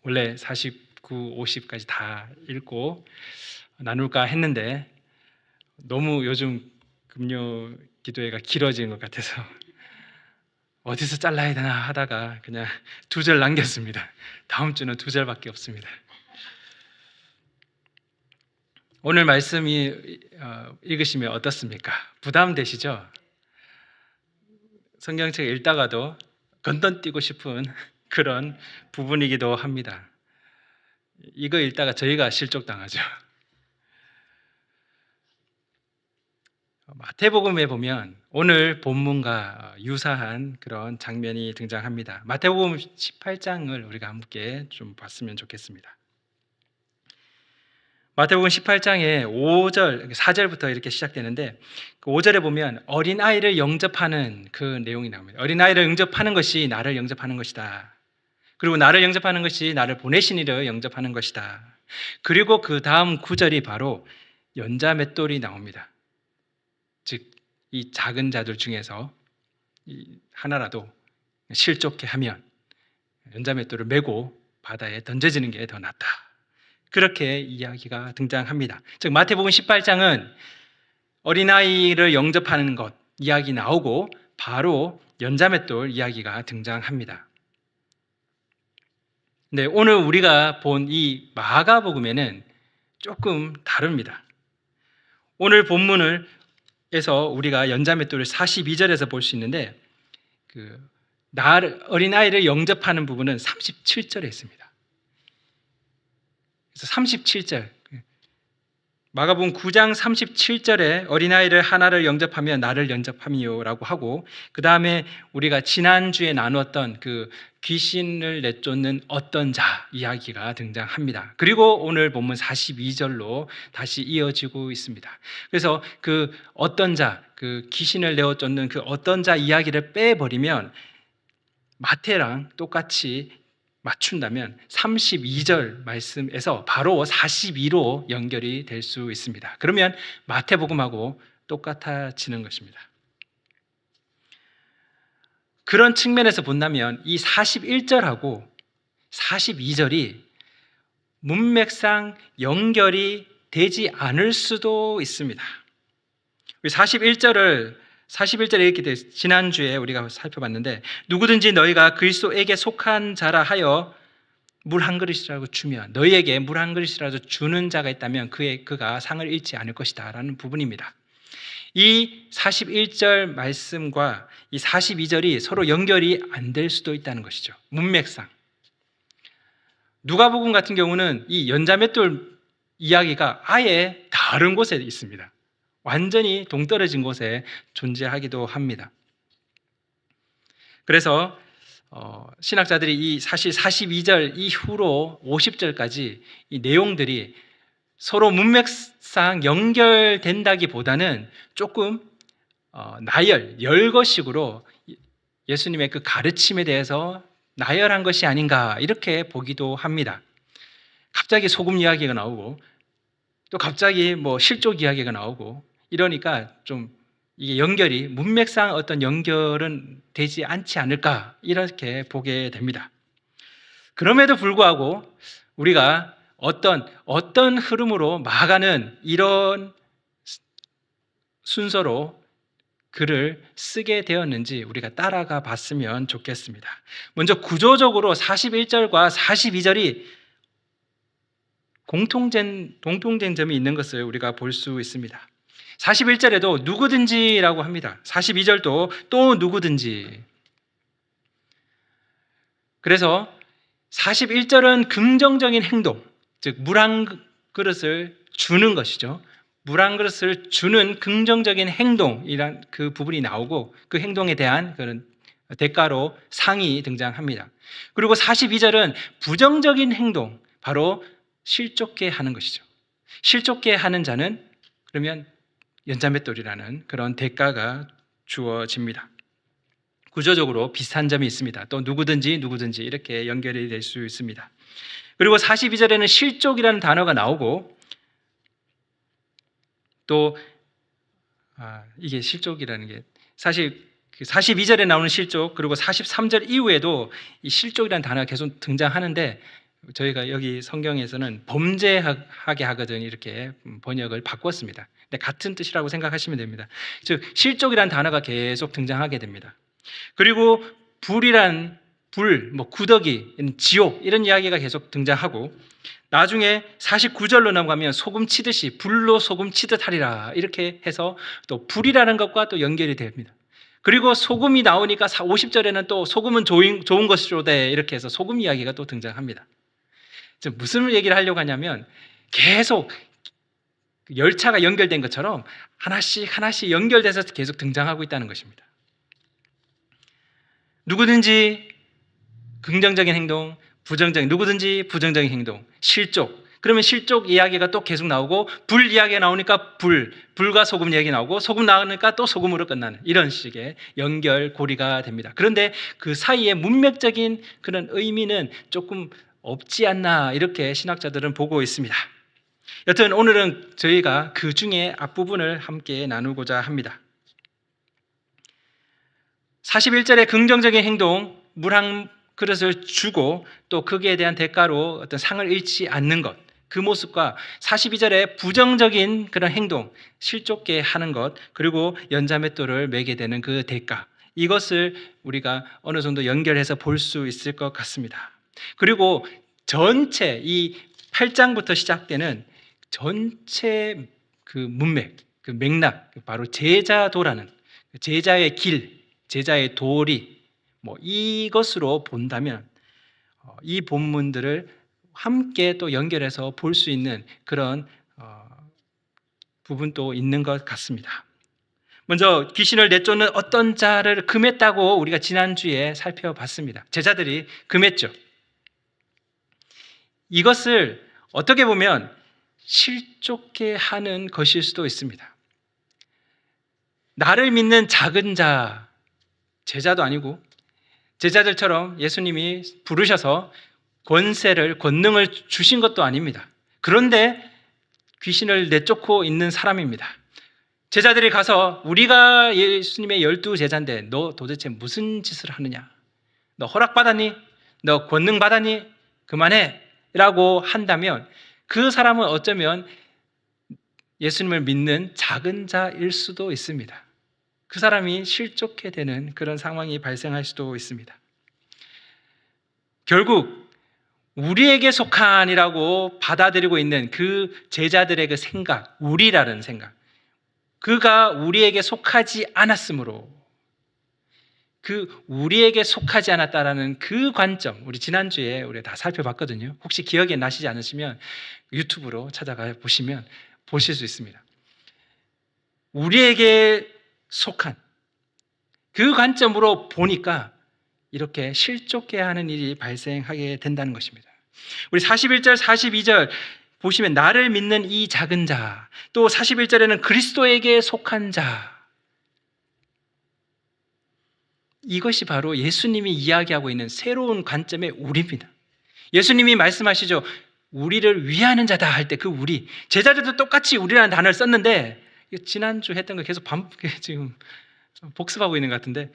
원래 49, 50까지 다 읽고 나눌까 했는데 너무 요즘 금요 기도회가 길어지는 것 같아서 어디서 잘라야 되나 하다가 그냥 2절 남겼습니다. 다음 주는 2절밖에 없습니다. 오늘 말씀이 읽으시면 어떻습니까? 부담되시죠? 성경책 읽다가도 건너뛰고 싶은 그런 부분이기도 합니다. 이거 읽다가 저희가 실족당하죠. 마태복음에 보면 오늘 본문과 유사한 그런 장면이 등장합니다. 마태복음 18장을 우리가 함께 좀 봤으면 좋겠습니다. 마태복음 18장에 5절, 4절부터 이렇게 시작되는데 그 5절에 보면 어린아이를 영접하는 그 내용이 나옵니다. 어린아이를 영접하는 것이 나를 영접하는 것이다. 그리고 나를 영접하는 것이 나를 보내신 이를 영접하는 것이다. 그리고 그 다음 9절이 바로 연자맷돌이 나옵니다. 즉, 이 작은 자들 중에서 하나라도 실족해 하면 연자맷돌을 메고 바다에 던져지는 게 더 낫다. 그렇게 이야기가 등장합니다. 즉 마태복음 18장은 어린아이를 영접하는 것 이야기 나오고 바로 연자맷돌 이야기가 등장합니다. 근데 오늘 우리가 본 이 마가복음에는 조금 다릅니다. 오늘 본문에서 우리가 연자맷돌을 42절에서 볼 수 있는데 어린아이를 영접하는 부분은 37절에 있습니다. 그래서 37절 마가복음 9장 37절에 어린아이를 하나를 영접하면 나를 영접함이요라고 하고 그 다음에 우리가 지난주에 나누었던 그 귀신을 내쫓는 어떤 자 이야기가 등장합니다. 그리고 오늘 본문 42절로 다시 이어지고 있습니다. 그래서 그 어떤 자, 그 귀신을 내쫓는 그 어떤 자 이야기를 빼버리면 마태랑 똑같이 맞춘다면 32절 말씀에서 바로 42로 연결이 될 수 있습니다. 그러면 마태복음하고 똑같아지는 것입니다. 그런 측면에서 본다면 이 41절하고 42절이 문맥상 연결이 되지 않을 수도 있습니다. 41절에 이렇게 돼 지난주에 우리가 살펴봤는데 누구든지 너희가 그리스도에게 속한 자라 하여 물 한 그릇이라도 주면 너희에게 물 한 그릇이라도 주는 자가 있다면 그가 상을 잃지 않을 것이다 라는 부분입니다. 이 41절 말씀과 이 42절이 서로 연결이 안 될 수도 있다는 것이죠. 문맥상. 누가복음 같은 경우는 이 연자맷돌 이야기가 아예 다른 곳에 있습니다. 완전히 동떨어진 곳에 존재하기도 합니다. 그래서 신학자들이 이 사실 42절 이후로 50절까지 이 내용들이 서로 문맥상 연결된다기보다는 조금 열거식으로 예수님의 그 가르침에 대해서 나열한 것이 아닌가 이렇게 보기도 합니다. 갑자기 소금 이야기가 나오고 또 갑자기 실족 이야기가 나오고 이러니까 좀 이게 문맥상 어떤 연결은 되지 않지 않을까 이렇게 보게 됩니다. 그럼에도 불구하고 우리가 어떤 흐름으로 마가는 이런 순서로 글을 쓰게 되었는지 우리가 따라가 봤으면 좋겠습니다. 먼저 구조적으로 41절과 42절이 공통된 점이 있는 것을 우리가 볼 수 있습니다. 41절에도 누구든지라고 합니다. 42절도 또 누구든지. 그래서 41절은 긍정적인 행동, 즉 물 한 그릇을 주는 것이죠. 물 한 그릇을 주는 긍정적인 행동이란 그 부분이 나오고 그 행동에 대한 그런 대가로 상이 등장합니다. 그리고 42절은 부정적인 행동, 바로 실족해 하는 것이죠. 실족해 하는 자는 그러면 연자맷돌이라는 그런 대가가 주어집니다. 구조적으로 비슷한 점이 있습니다. 또 누구든지 이렇게 연결이 될 수 있습니다. 그리고 42절에는 실족이라는 단어가 나오고 또 이게 실족이라는 게 사실 42절에 나오는 실족 그리고 43절 이후에도 이 실족이라는 단어가 계속 등장하는데 저희가 여기 성경에서는 범죄하게 하거든 이렇게 번역을 바꿨습니다. 근데 같은 뜻이라고 생각하시면 됩니다. 즉 실족이란 단어가 계속 등장하게 됩니다. 그리고 불이란 불, 구더기, 지옥 이런 이야기가 계속 등장하고 나중에 49절로 넘어가면 소금 치듯이 불로 소금 치듯 하리라 이렇게 해서 또 불이라는 것과 또 연결이 됩니다. 그리고 소금이 나오니까 50절에는 또 소금은 좋은 것이로되 이렇게 해서 소금 이야기가 또 등장합니다. 무슨 얘기를 하려고 하냐면 계속 열차가 연결된 것처럼 하나씩 하나씩 연결돼서 계속 등장하고 있다는 것입니다. 누구든지 긍정적인 행동, 누구든지 부정적인 행동, 실족. 그러면 실족 이야기가 또 계속 나오고 불 이야기가 나오니까 불과 소금 이야기 나오고 소금 나오니까 또 소금으로 끝나는 이런 식의 연결고리가 됩니다. 그런데 그 사이에 문맥적인 그런 의미는 조금 없지 않나 이렇게 신학자들은 보고 있습니다. 여튼 오늘은 저희가 그 중에 앞부분을 함께 나누고자 합니다. 41절의 긍정적인 행동, 물 한 그릇을 주고 또 거기에 대한 대가로 어떤 상을 잃지 않는 것, 그 모습과 42절의 부정적인 그런 행동, 실족게 하는 것, 그리고 연자맷돌을 매게 되는 그 대가, 이것을 우리가 어느 정도 연결해서 볼 수 있을 것 같습니다. 그리고 전체 이 8장부터 시작되는 전체 그 문맥, 그 맥락, 바로 제자도라는 제자의 길, 제자의 도리, 이것으로 본다면 이 본문들을 함께 또 연결해서 볼 수 있는 그런 부분도 있는 것 같습니다. 먼저 귀신을 내쫓는 어떤 자를 금했다고 우리가 지난주에 살펴봤습니다. 제자들이 금했죠. 이것을 어떻게 보면 실족게 하는 것일 수도 있습니다. 나를 믿는 작은 자, 제자도 아니고 제자들처럼 예수님이 부르셔서 권능을 주신 것도 아닙니다. 그런데 귀신을 내쫓고 있는 사람입니다. 제자들이 가서 우리가 예수님의 12제자인데 너 도대체 무슨 짓을 하느냐? 너 허락받았니? 너 권능 받았니? 그만해! 라고 한다면 그 사람은 어쩌면 예수님을 믿는 작은 자일 수도 있습니다. 그 사람이 실족해 되는 그런 상황이 발생할 수도 있습니다. 결국 우리에게 속한이라고 받아들이고 있는 그 제자들의 그 생각, 우리라는 생각, 그가 우리에게 속하지 않았으므로 그 우리에게 속하지 않았다라는 그 관점, 우리 지난주에 우리가 다 살펴봤거든요. 혹시 기억에 나시지 않으시면 유튜브로 찾아가 보시면 보실 수 있습니다. 우리에게 속한 그 관점으로 보니까 이렇게 실족해 하는 일이 발생하게 된다는 것입니다. 우리 41절, 42절 보시면 나를 믿는 이 작은 자, 또 41절에는 그리스도에게 속한 자, 이것이 바로 예수님이 이야기하고 있는 새로운 관점의 우리입니다. 예수님이 말씀하시죠. 우리를 위하는 자다 할 때 그 우리, 제자들도 똑같이 우리라는 단어를 썼는데 지난주 했던 거 계속 지금 복습하고 있는 것 같은데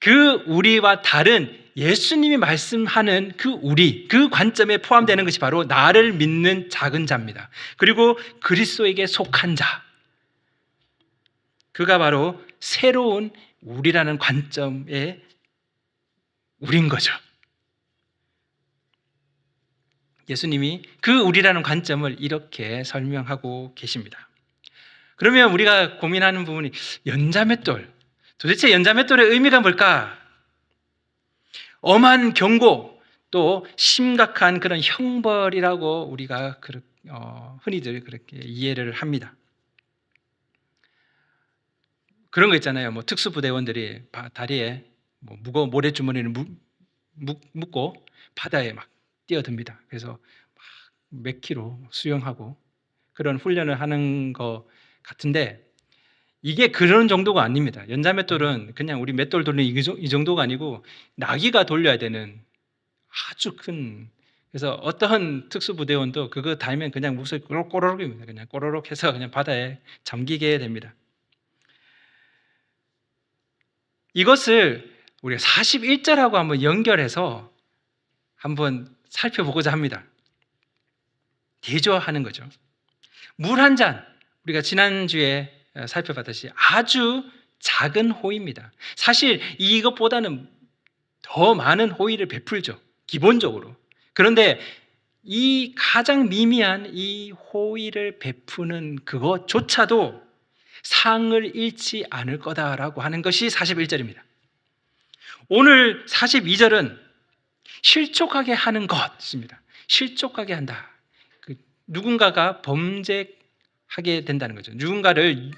그 우리와 다른 예수님이 말씀하는 그 우리, 그 관점에 포함되는 것이 바로 나를 믿는 작은 자입니다. 그리고 그리스도에게 속한 자, 그가 바로 새로운 우리라는 관점의 우린 거죠. 예수님이 그 우리라는 관점을 이렇게 설명하고 계십니다. 그러면 우리가 고민하는 부분이 연자맷돌, 도대체 연자맷돌의 의미가 뭘까? 엄한 경고, 또 심각한 그런 형벌이라고 우리가 흔히들 그렇게 이해를 합니다. 그런 거 있잖아요. 특수부대원들이 다리에 무거운 모래주머니를 묶고 바다에 막 뛰어듭니다. 그래서 몇 킬로 수영하고 그런 훈련을 하는 것 같은데 이게 그런 정도가 아닙니다. 연자맷돌은 그냥 우리 맷돌 돌리는 이 정도가 아니고 나귀가 돌려야 되는 아주 큰, 그래서 어떤 특수부대원도 그거 달면 그냥 목소리 꼬로록입니다. 그냥 꼬로록 해서 그냥 바다에 잠기게 됩니다. 이것을 우리가 41절하고 한번 연결해서 한번 살펴보고자 합니다. 대조하는 거죠. 물 한 잔, 우리가 지난주에 살펴봤듯이 아주 작은 호의입니다. 사실 이것보다는 더 많은 호의를 베풀죠. 기본적으로. 그런데 이 가장 미미한 이 호의를 베푸는 그것조차도 상을 잃지 않을 거다라고 하는 것이 41절입니다. 오늘 42절은 실족하게 하는 것입니다. 실족하게 한다. 누군가가 범죄하게 된다는 거죠. 누군가를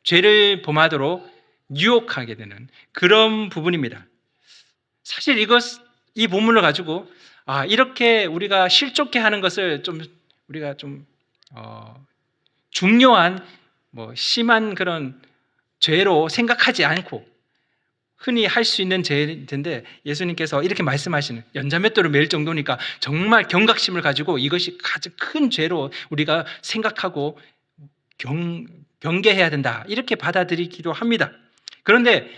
죄를 범하도록 유혹하게 되는 그런 부분입니다. 사실 이 본문을 가지고 이렇게 우리가 실족해 하는 것을 우리가 중요한 심한 그런 죄로 생각하지 않고 흔히 할 수 있는 죄인데 예수님께서 이렇게 말씀하시는 연자맷돌을 맬 정도니까 정말 경각심을 가지고 이것이 가장 큰 죄로 우리가 생각하고 경계해야 된다 이렇게 받아들이기도 합니다. 그런데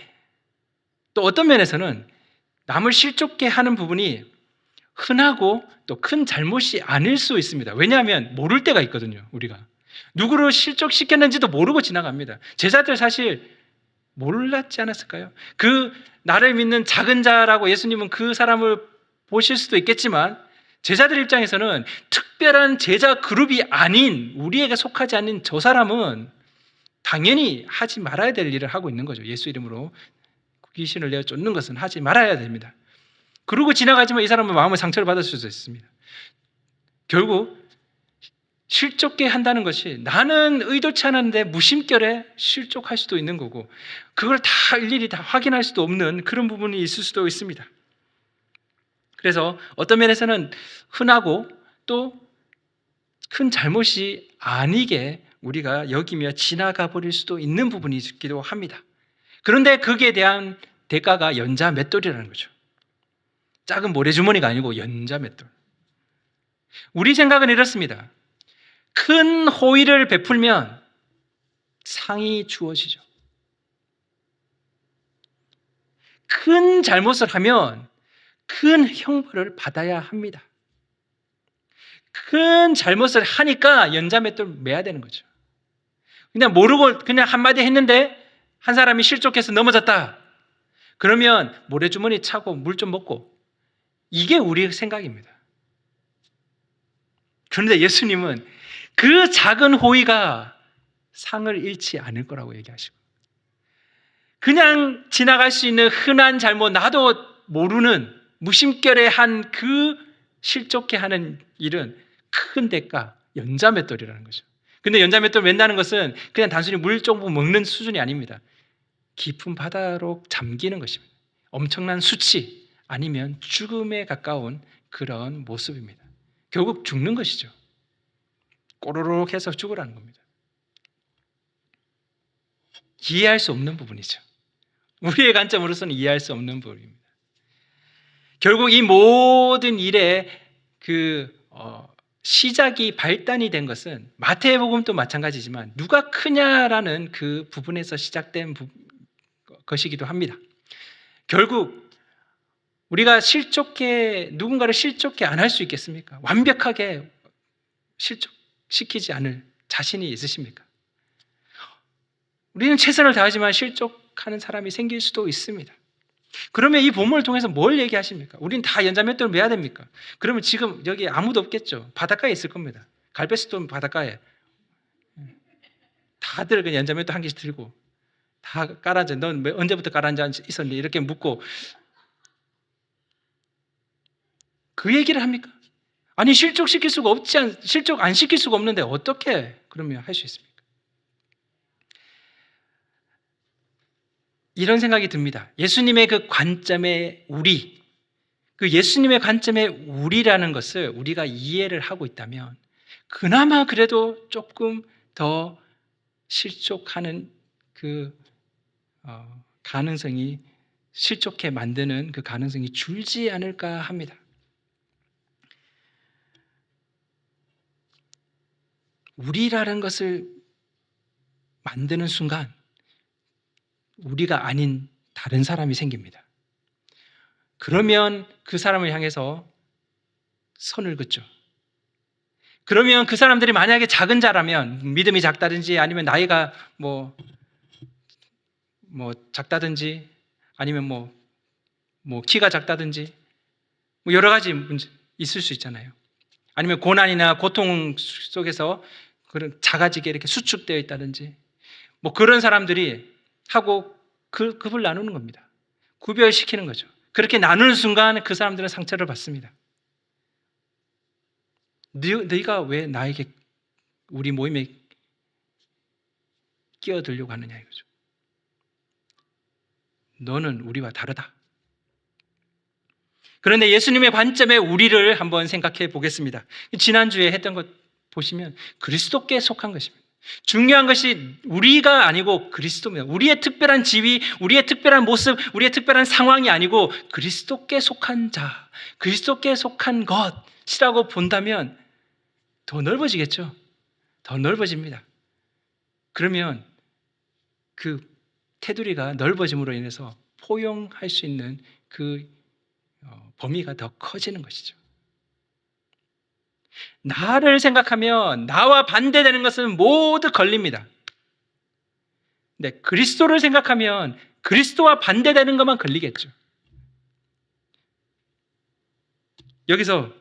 또 어떤 면에서는 남을 실족해 하는 부분이 흔하고 또 큰 잘못이 아닐 수 있습니다. 왜냐하면 모를 때가 있거든요. 우리가 누구를 실족시켰는지도 모르고 지나갑니다. 제자들 사실 몰랐지 않았을까요? 나를 믿는 작은 자라고 예수님은 그 사람을 보실 수도 있겠지만 제자들 입장에서는 특별한 제자 그룹이 아닌 우리에게 속하지 않는 저 사람은 당연히 하지 말아야 될 일을 하고 있는 거죠. 예수 이름으로 귀신을 내어 쫓는 것은 하지 말아야 됩니다. 그러고 지나가지만 이 사람은 마음의 상처를 받을 수도 있습니다. 결국 실족게 한다는 것이 나는 의도치 않았는데 무심결에 실족할 수도 있는 거고 그걸 다 일일이 다 확인할 수도 없는 그런 부분이 있을 수도 있습니다. 그래서 어떤 면에서는 흔하고 또 큰 잘못이 아니게 우리가 여기며 지나가 버릴 수도 있는 부분이 있기도 합니다. 그런데 거기에 대한 대가가 연자맷돌이라는 거죠. 작은 모래주머니가 아니고 연자맷돌. 우리 생각은 이렇습니다. 큰 호의를 베풀면 상이 주어지죠. 큰 잘못을 하면 큰 형벌을 받아야 합니다. 큰 잘못을 하니까 연자맷돌 매야 되는 거죠. 그냥 모르고 그냥 한마디 했는데 한 사람이 실족해서 넘어졌다. 그러면 모래주머니 차고 물 좀 먹고 이게 우리의 생각입니다. 그런데 예수님은 그 작은 호의가 상을 잃지 않을 거라고 얘기하시고 그냥 지나갈 수 있는 흔한 잘못 나도 모르는 무심결에 한 그 실족해 하는 일은 큰 대가 연자맷돌이라는 거죠. 근데 연자맷돌 맨다는 것은 그냥 단순히 물 조금 먹는 수준이 아닙니다. 깊은 바다로 잠기는 것입니다. 엄청난 수치 아니면 죽음에 가까운 그런 모습입니다. 결국 죽는 것이죠. 꼬르륵 해서 죽으라는 겁니다. 이해할 수 없는 부분이죠. 우리의 관점으로서는 이해할 수 없는 부분입니다. 결국 이 모든 일의 시작이 발단이 된 것은 마태복음도 마찬가지지만 누가 크냐라는 그 부분에서 시작된 것이기도 합니다. 결국 우리가 누군가를 실족해 안 할 수 있겠습니까? 완벽하게 실족시키지 않을 자신이 있으십니까? 우리는 최선을 다하지만 실족하는 사람이 생길 수도 있습니다. 그러면 이 본문을 통해서 뭘 얘기하십니까? 우린 다 연자맷돌 매야 됩니까? 그러면 지금 여기 아무도 없겠죠. 바닷가에 있을 겁니다. 갈베스톤 바닷가에 다들 그냥 연자맷돌 한 개씩 들고 다 깔아앉아. 넌 언제부터 깔아앉아 있었니? 이렇게 묻고 그 얘기를 합니까? 아니 실족 안 시킬 수가 없는데 어떻게 그러면 할 수 있습니까? 이런 생각이 듭니다. 예수님의 그 관점의 예수님의 관점의 우리라는 것을 우리가 이해를 하고 있다면 그나마 그래도 조금 더 실족하는 가능성이 실족해 만드는 그 가능성이 줄지 않을까 합니다. 우리라는 것을 만드는 순간 우리가 아닌 다른 사람이 생깁니다. 그러면 그 사람을 향해서 선을 긋죠. 그러면 그 사람들이 만약에 작은 자라면, 믿음이 작다든지 아니면 나이가 뭐 작다든지 아니면 키가 작다든지 여러 가지 문제 있을 수 있잖아요. 아니면 고난이나 고통 속에서 그런 작아지게 이렇게 수축되어 있다든지 그런 사람들이 하고 급을 나누는 겁니다. 구별시키는 거죠. 그렇게 나누는 순간 그 사람들은 상처를 받습니다. 너희가 왜 나에게 우리 모임에 끼어들려고 하느냐 이거죠. 너는 우리와 다르다. 그런데 예수님의 관점에 우리를 한번 생각해 보겠습니다. 지난주에 했던 것 보시면 그리스도께 속한 것입니다. 중요한 것이 우리가 아니고 그리스도입니다. 우리의 특별한 지위, 우리의 특별한 모습, 우리의 특별한 상황이 아니고 그리스도께 속한 자, 그리스도께 속한 것이라고 본다면 더 넓어지겠죠. 더 넓어집니다. 그러면 그 테두리가 넓어짐으로 인해서 포용할 수 있는 그 범위가 더 커지는 것이죠. 나를 생각하면 나와 반대되는 것은 모두 걸립니다. 근데 그리스도를 생각하면 그리스도와 반대되는 것만 걸리겠죠. 여기서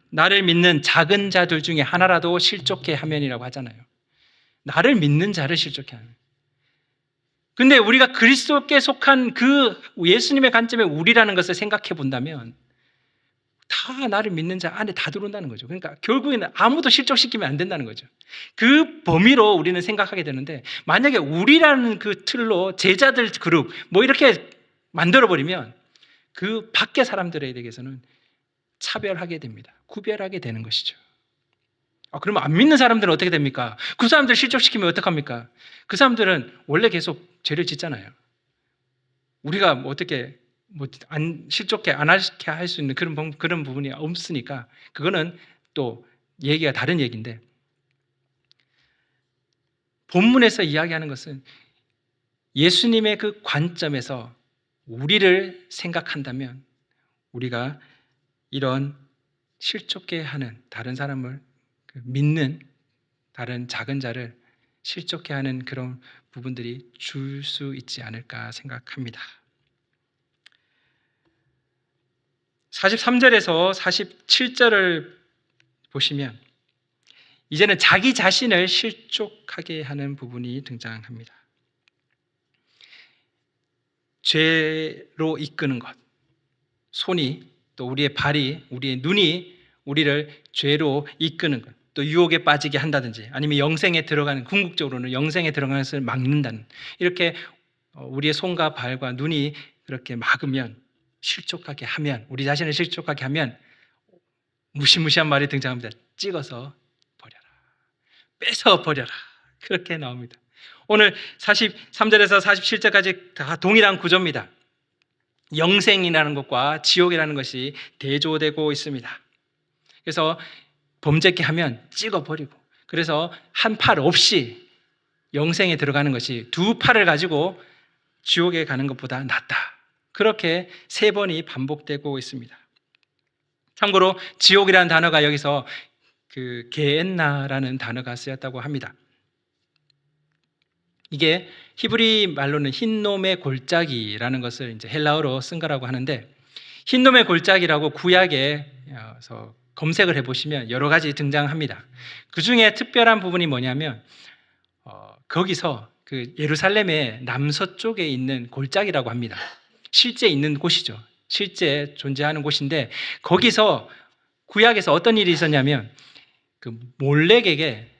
나를 믿는 작은 자들 중에 하나라도 실족해 하면이라고 하잖아요. 나를 믿는 자를 실족해 하면. 근데 우리가 그리스도께 속한 그 예수님의 관점에 우리라는 것을 생각해 본다면 다 나를 믿는 자 안에 다 들어온다는 거죠. 그러니까 결국에는 아무도 실족시키면 안 된다는 거죠. 그 범위로 우리는 생각하게 되는데 만약에 우리라는 그 틀로 제자들 그룹 이렇게 만들어버리면 그 밖의 사람들에 대해서는 차별하게 됩니다. 구별하게 되는 것이죠. 그러면 안 믿는 사람들은 어떻게 됩니까? 그 사람들 실족시키면 어떡합니까? 그 사람들은 원래 계속 죄를 짓잖아요. 우리가 어떻게 실족해 안 하게 할 수 있는 그런 부분이 없으니까 그거는 또 얘기가 다른 얘기인데 본문에서 이야기하는 것은 예수님의 그 관점에서 우리를 생각한다면 우리가 이런 실족해 하는 다른 사람을 믿는 다른 작은 자를 실족해 하는 그런 부분들이 줄 수 있지 않을까 생각합니다. 43절에서 47절을 보시면 이제는 자기 자신을 실족하게 하는 부분이 등장합니다. 죄로 이끄는 것, 손이 또 우리의 발이, 우리의 눈이 우리를 죄로 이끄는 것, 또 유혹에 빠지게 한다든지 아니면 영생에 들어가는, 궁극적으로는 영생에 들어가는 것을 막는다는, 이렇게 우리의 손과 발과 눈이 그렇게 막으면, 실족하게 하면, 우리 자신을 실족하게 하면 무시무시한 말이 등장합니다. 찍어서 버려라, 뺏어 버려라, 그렇게 나옵니다. 오늘 43절에서 47절까지 다 동일한 구조입니다. 영생이라는 것과 지옥이라는 것이 대조되고 있습니다. 그래서 범죄케 하면 찍어버리고, 그래서 한 팔 없이 영생에 들어가는 것이 두 팔을 가지고 지옥에 가는 것보다 낫다. 그렇게 3번이 반복되고 있습니다. 참고로 지옥이라는 단어가 여기서 그 게엔나라는 단어가 쓰였다고 합니다. 이게 히브리 말로는 흰놈의 골짜기라는 것을 이제 헬라어로 쓴 거라고 하는데, 흰놈의 골짜기라고 구약에서 검색을 해보시면 여러 가지 등장합니다. 그 중에 특별한 부분이 뭐냐면 거기서 그 예루살렘의 남서쪽에 있는 골짜기라고 합니다. 실제 있는 곳이죠. 실제 존재하는 곳인데, 거기서 구약에서 어떤 일이 있었냐면 그 몰렉에게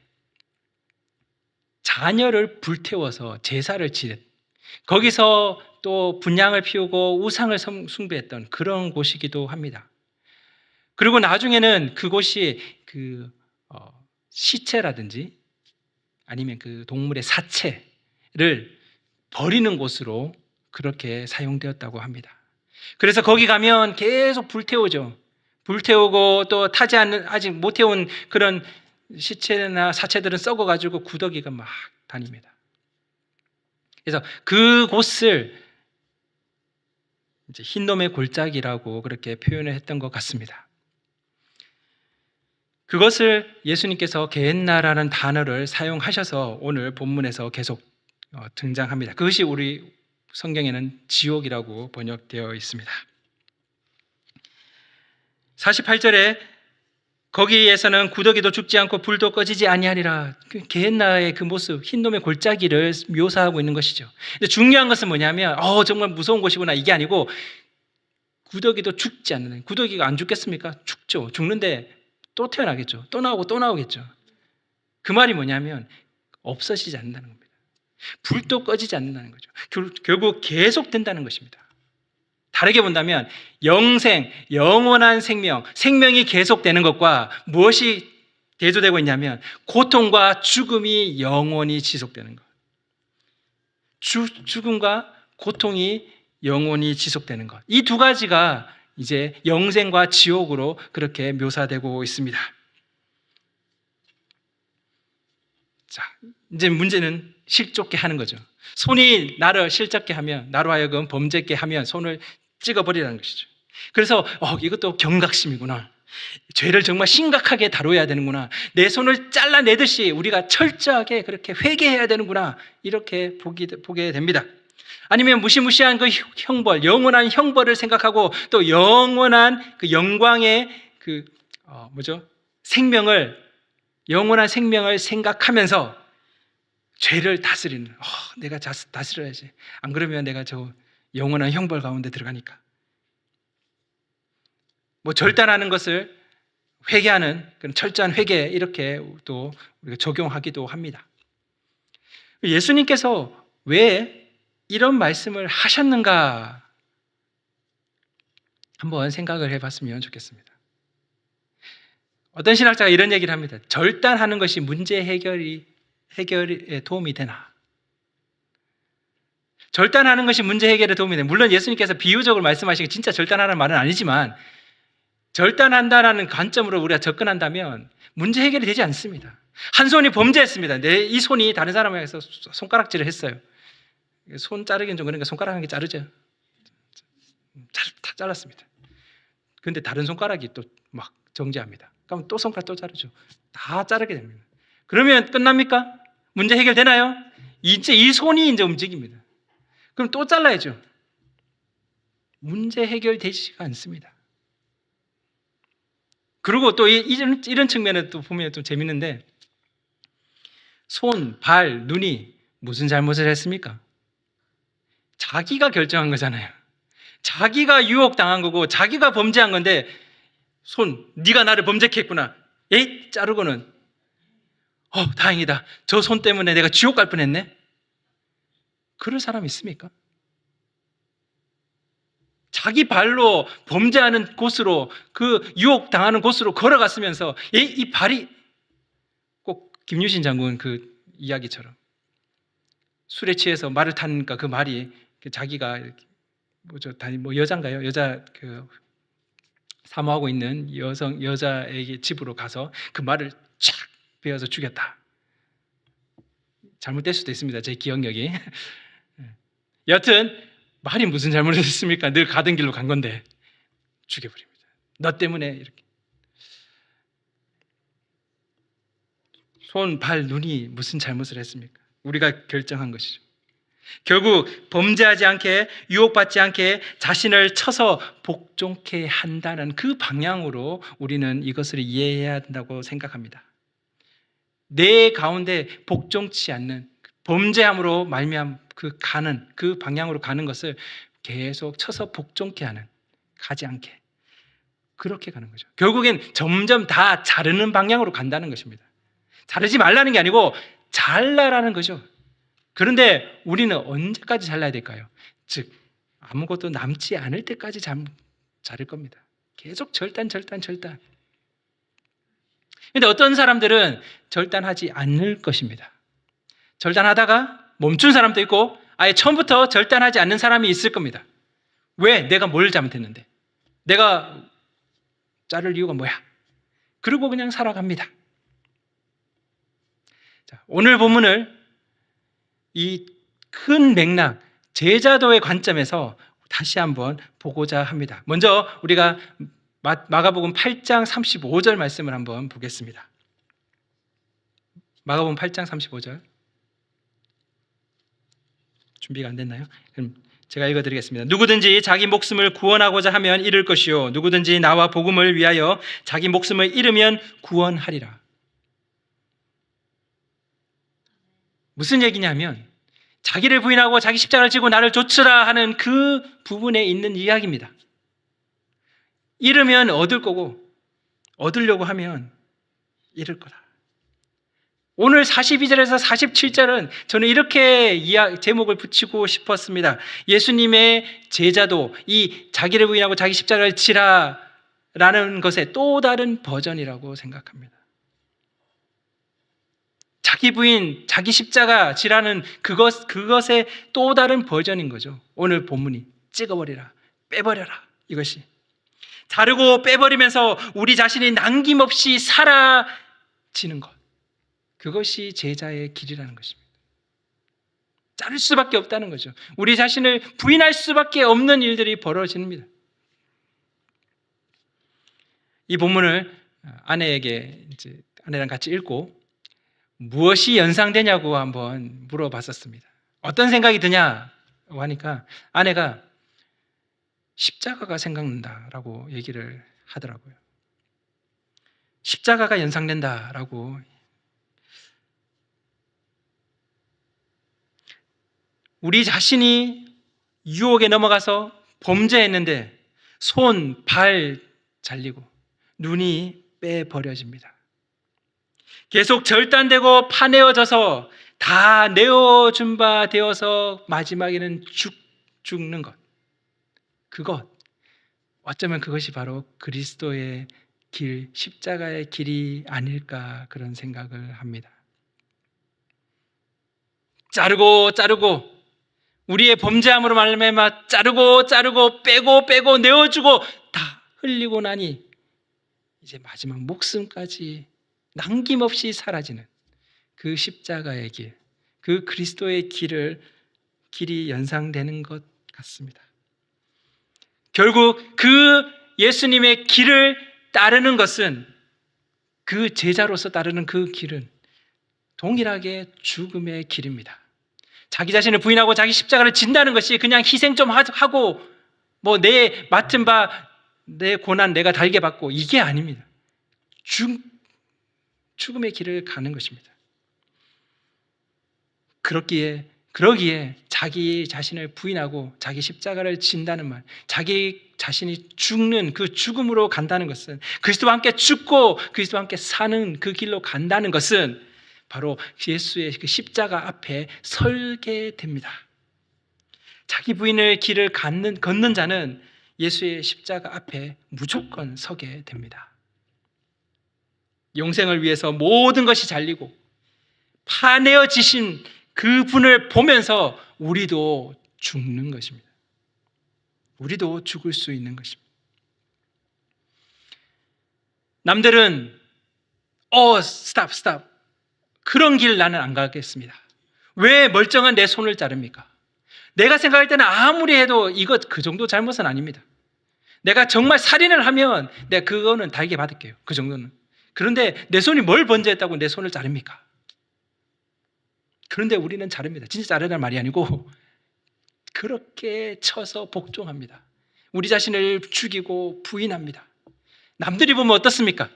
자녀를 불태워서 제사를 지냈, 거기서 또 분향을 피우고 우상을 숭배했던 그런 곳이기도 합니다. 그리고 나중에는 그곳이 그 시체라든지 아니면 그 동물의 사체를 버리는 곳으로 그렇게 사용되었다고 합니다. 그래서 거기 가면 계속 불태우죠. 불태우고 또 타지 않는, 아직 못 태운 그런 시체나 사체들은 썩어가지고 구더기가 막 다닙니다. 그래서 그곳을 이제 흰놈의 골짜기라고 그렇게 표현을 했던 것 같습니다. 그것을 예수님께서 게엔나라는 단어를 사용하셔서 오늘 본문에서 계속 등장합니다. 그것이 우리 성경에는 지옥이라고 번역되어 있습니다. 48절에 거기에서는 구더기도 죽지 않고 불도 꺼지지 아니하리라. 게엔나의 그 모습, 흰놈의 골짜기를 묘사하고 있는 것이죠. 근데 중요한 것은 뭐냐면 정말 무서운 곳이구나 이게 아니고 구더기도 죽지 않는, 구더기가 안 죽겠습니까? 죽죠. 죽는데 또 태어나겠죠. 또 나오고 또 나오겠죠. 그 말이 뭐냐면 없어지지 않는다는 겁니다. 불도 꺼지지 않는다는 거죠. 결국 계속된다는 것입니다. 다르게 본다면 영생, 영원한 생명, 생명이 계속되는 것과 무엇이 대조되고 있냐면 고통과 죽음이 영원히 지속되는 것. 죽음과 고통이 영원히 지속되는 것. 이 두 가지가 이제 영생과 지옥으로 그렇게 묘사되고 있습니다. 자, 이제 문제는 실족게 하는 거죠. 손이 나를 실족게 하면, 나로 하여금 범죄게 하면 손을 찍어버리라는 것이죠. 그래서 이것도 경각심이구나. 죄를 정말 심각하게 다뤄야 되는구나. 내 손을 잘라내듯이 우리가 철저하게 그렇게 회개해야 되는구나. 이렇게 보게 됩니다. 아니면 무시무시한 그 형벌, 영원한 형벌을 생각하고 또 영원한 그 영광의 영원한 생명을 생각하면서 죄를 다스리는, 내가 다스려야지. 안 그러면 내가 저 영원한 형벌 가운데 들어가니까. 절단하는 것을 회개하는 그런 철저한 회개, 이렇게 또 우리가 적용하기도 합니다. 예수님께서 왜 이런 말씀을 하셨는가 한번 생각을 해봤으면 좋겠습니다. 어떤 신학자가 이런 얘기를 합니다. 절단하는 것이 문제 해결에 도움이 되나? 절단하는 것이 문제 해결에 도움이 되나? 물론 예수님께서 비유적으로 말씀하시기 진짜 절단하라는 말은 아니지만 절단한다라는 관점으로 우리가 접근한다면 문제 해결이 되지 않습니다. 한 손이 범죄했습니다. 이 손이 다른 사람에게서 손가락질을 했어요. 손 자르기는 좀 그러니까 손가락 한 개 자르죠. 다 잘랐습니다. 근데 다른 손가락이 또 막 정지합니다. 그럼 또 손가락 또 자르죠. 다 자르게 됩니다. 그러면 끝납니까? 문제 해결되나요? 이제 이 손이 이제 움직입니다. 그럼 또 잘라야죠. 문제 해결되지가 않습니다. 그리고 또 이런 측면에 또 보면 좀 재밌는데 손, 발, 눈이 무슨 잘못을 했습니까? 자기가 결정한 거잖아요. 자기가 유혹당한 거고 자기가 범죄한 건데 손, 네가 나를 범죄케 했구나. 에이, 자르고는 다행이다. 저 손 때문에 내가 지옥 갈 뻔했네. 그럴 사람 있습니까? 자기 발로 범죄하는 곳으로, 그 유혹당하는 곳으로 걸어갔으면서 이 발이 꼭 김유신 장군 그 이야기처럼 술에 취해서 말을 타니까 그 말이 자기가 여자인가요? 여자 사모하고 있는 여자에게 집으로 가서 그 말을 촥 베어서 죽였다. 잘못될 수도 있습니다. 제 기억력이. 여튼 말이 무슨 잘못을 했습니까? 늘 가던 길로 간 건데 죽여버립니다. 너 때문에 이렇게. 손, 발, 눈이 무슨 잘못을 했습니까? 우리가 결정한 것이죠. 결국 범죄하지 않게, 유혹받지 않게 자신을 쳐서 복종케 한다는 그 방향으로 우리는 이것을 이해해야 한다고 생각합니다. 내 가운데 복종치 않는, 범죄함으로 말미암 그 방향으로 가는 것을 계속 쳐서 복종케 하는, 가지 않게, 그렇게 가는 거죠. 결국엔 점점 다 자르는 방향으로 간다는 것입니다. 자르지 말라는 게 아니고 잘라라는 거죠. 그런데 우리는 언제까지 잘라야 될까요? 즉 아무것도 남지 않을 때까지 자를 겁니다. 계속 절단. 그런데 어떤 사람들은 절단하지 않을 것입니다. 절단하다가 멈춘 사람도 있고 아예 처음부터 절단하지 않는 사람이 있을 겁니다. 왜? 내가 뭘 잘못했는데? 내가 자를 이유가 뭐야? 그리고 그냥 살아갑니다. 자, 오늘 본문을 이 큰 맥락, 제자도의 관점에서 다시 한번 보고자 합니다. 먼저 우리가 마가복음 8장 35절 말씀을 한번 보겠습니다. 마가복음 8장 35절. 준비가 안 됐나요? 그럼 제가 읽어드리겠습니다. 누구든지 자기 목숨을 구원하고자 하면 잃을 것이요 누구든지 나와 복음을 위하여 자기 목숨을 잃으면 구원하리라. 무슨 얘기냐면 자기를 부인하고 자기 십자가를 지고 나를 좇으라 하는 그 부분에 있는 이야기입니다. 잃으면 얻을 거고 얻으려고 하면 잃을 거다. 오늘 42절에서 47절은 저는 이렇게 제목을 붙이고 싶었습니다. 예수님의 제자도 이 자기를 부인하고 자기 십자가를 지라 라는 것의 또 다른 버전이라고 생각합니다. 자기 부인, 자기 십자가 지라는 그것의 또 다른 버전인 거죠. 오늘 본문이 찍어버리라, 빼버려라 이것이. 자르고 빼버리면서 우리 자신이 남김없이 사라지는 것. 그것이 제자의 길이라는 것입니다. 자를 수밖에 없다는 거죠. 우리 자신을 부인할 수밖에 없는 일들이 벌어집니다. 이 본문을 아내랑 같이 읽고 무엇이 연상되냐고 한번 물어봤었습니다. 어떤 생각이 드냐고 하니까 아내가 십자가가 생각난다라고 얘기를 하더라고요. 십자가가 연상된다라고. 우리 자신이 유혹에 넘어가서 범죄했는데 손, 발 잘리고 눈이 빼버려집니다. 계속 절단되고 파내어져서 다 내어준 바 되어서 마지막에는 죽는 것. 그것. 어쩌면 그것이 바로 그리스도의 길, 십자가의 길이 아닐까 그런 생각을 합니다. 자르고 우리의 범죄함으로 말미암아 자르고 빼고 내어주고 다 흘리고 나니 이제 마지막 목숨까지 남김없이 사라지는 그 십자가의 길, 그 그리스도의 길이 연상되는 것 같습니다. 결국 그 예수님의 길을 따르는 것은, 그 제자로서 따르는 그 길은 동일하게 죽음의 길입니다. 자기 자신을 부인하고 자기 십자가를 진다는 것이 그냥 희생 좀 하고 뭐 내 맡은 바 내 고난 내가 달게 받고 이게 아닙니다. 죽음의 길을 가는 것입니다. 그러기에 자기 자신을 부인하고 자기 십자가를 진다는 말, 자기 자신이 죽는 그 죽음으로 간다는 것은, 그리스도와 함께 죽고 그리스도와 함께 사는 그 길로 간다는 것은 바로 예수의 그 십자가 앞에 설게 됩니다. 자기 부인의 길을 걷는 자는 예수의 십자가 앞에 무조건 서게 됩니다. 영생을 위해서 모든 것이 잘리고 파내어지신 그 분을 보면서 우리도 죽는 것입니다. 우리도 죽을 수 있는 것입니다. 남들은 스탑. 그런 길 나는 안 가겠습니다. 왜 멀쩡한 내 손을 자릅니까? 내가 생각할 때는 아무리 해도 그 정도 잘못은 아닙니다. 내가 정말 살인을 하면 내가 그거는 달게 받을게요. 그 정도는. 그런데 내 손이 뭘 번제했다고 내 손을 자릅니까? 그런데 우리는 자릅니다. 진짜 자르란 말이 아니고 그렇게 쳐서 복종합니다. 우리 자신을 죽이고 부인합니다. 남들이 보면 어떻습니까?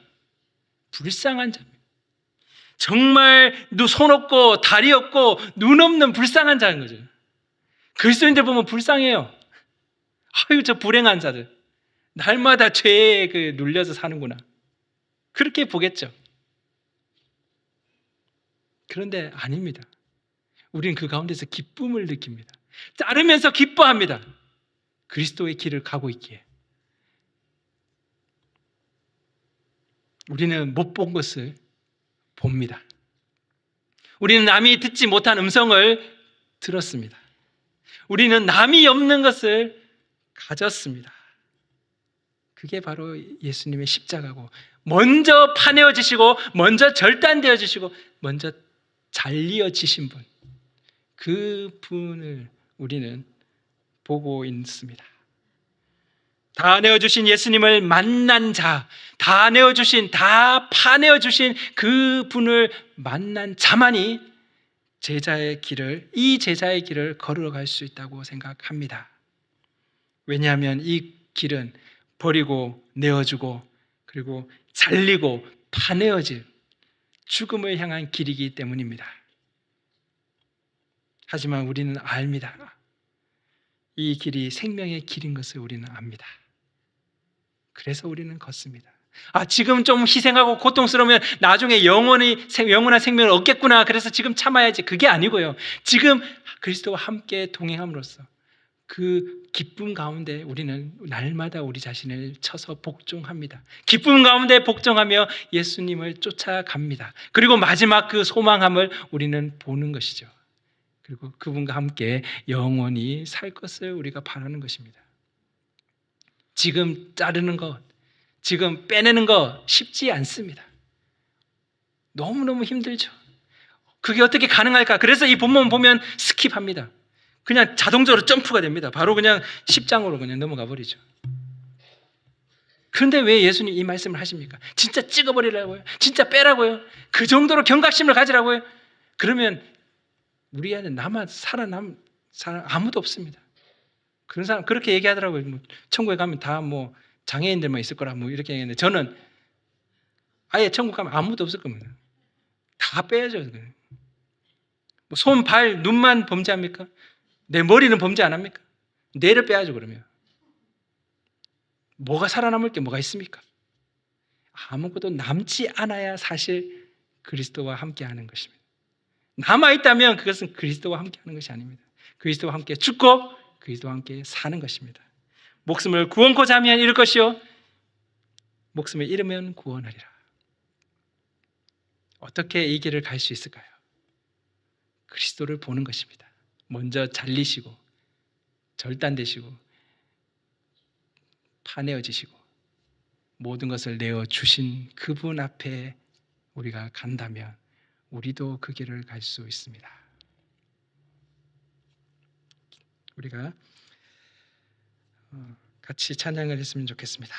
불쌍한 자입니다. 정말 손 없고 다리 없고 눈 없는 불쌍한 자인 거죠. 그리스도인들 보면 불쌍해요. 아유, 저 불행한 자들. 날마다 죄에 눌려서 사는구나. 그렇게 보겠죠. 그런데 아닙니다. 우리는 그 가운데서 기쁨을 느낍니다. 자르면서 기뻐합니다. 그리스도의 길을 가고 있기에. 우리는 못 본 것을 봅니다. 우리는 남이 듣지 못한 음성을 들었습니다. 우리는 남이 없는 것을 가졌습니다. 그게 바로 예수님의 십자가고, 먼저 파내어지시고 먼저 절단되어지시고 먼저 잘리어지신 분, 그 분을 우리는 보고 있습니다. 다 내어주신 예수님을 만난 자, 다 내어주신, 다 파내어주신 그 분을 만난 자만이 이 제자의 길을 걸어갈 수 있다고 생각합니다. 왜냐하면 이 길은 버리고 내어주고 그리고 잘리고 파내어질 죽음을 향한 길이기 때문입니다. 하지만 우리는 압니다. 이 길이 생명의 길인 것을 우리는 압니다. 그래서 우리는 걷습니다. 지금 좀 희생하고 고통스러우면 나중에 영원한 생명을 얻겠구나. 그래서 지금 참아야지. 그게 아니고요. 지금 그리스도와 함께 동행함으로써 그 기쁨 가운데 우리는 날마다 우리 자신을 쳐서 복종합니다. 기쁨 가운데 복종하며 예수님을 쫓아갑니다. 그리고 마지막 그 소망함을 우리는 보는 것이죠. 그리고 그분과 함께 영원히 살 것을 우리가 바라는 것입니다. 지금 자르는 것, 지금 빼내는 거 쉽지 않습니다. 너무너무 힘들죠. 그게 어떻게 가능할까? 그래서 이 본문 보면 스킵합니다. 그냥 자동적으로 점프가 됩니다. 바로 그냥 10장으로 그냥 넘어가 버리죠. 그런데 왜 예수님 이 말씀을 하십니까? 진짜 찍어버리라고요? 진짜 빼라고요? 그 정도로 경각심을 가지라고요? 그러면 우리 안에 살아남 사람 아무도 없습니다. 그런 사람 그렇게 얘기하더라고요. 천국에 가면 다 장애인들만 있을 거라 이렇게 얘기했는데 저는 아예 천국 가면 아무도 없을 겁니다. 다 빼야죠. 손, 발, 눈만 범죄합니까? 내 머리는 범죄 안 합니까? 뇌를 빼야죠. 그러면 뭐가 살아남을 게 뭐가 있습니까? 아무것도 남지 않아야 사실 그리스도와 함께하는 것입니다. 남아있다면 그것은 그리스도와 함께하는 것이 아닙니다. 그리스도와 함께 죽고 그리스도와 함께 사는 것입니다. 목숨을 구원코자 하면 잃을 것이요 목숨을 잃으면 구원하리라. 어떻게 이 길을 갈 수 있을까요? 그리스도를 보는 것입니다. 먼저 잘리시고 절단되시고 파내어지시고 모든 것을 내어주신 그분 앞에 우리가 간다면 우리도 그 길을 갈 수 있습니다. 우리가 같이 찬양을 했으면 좋겠습니다.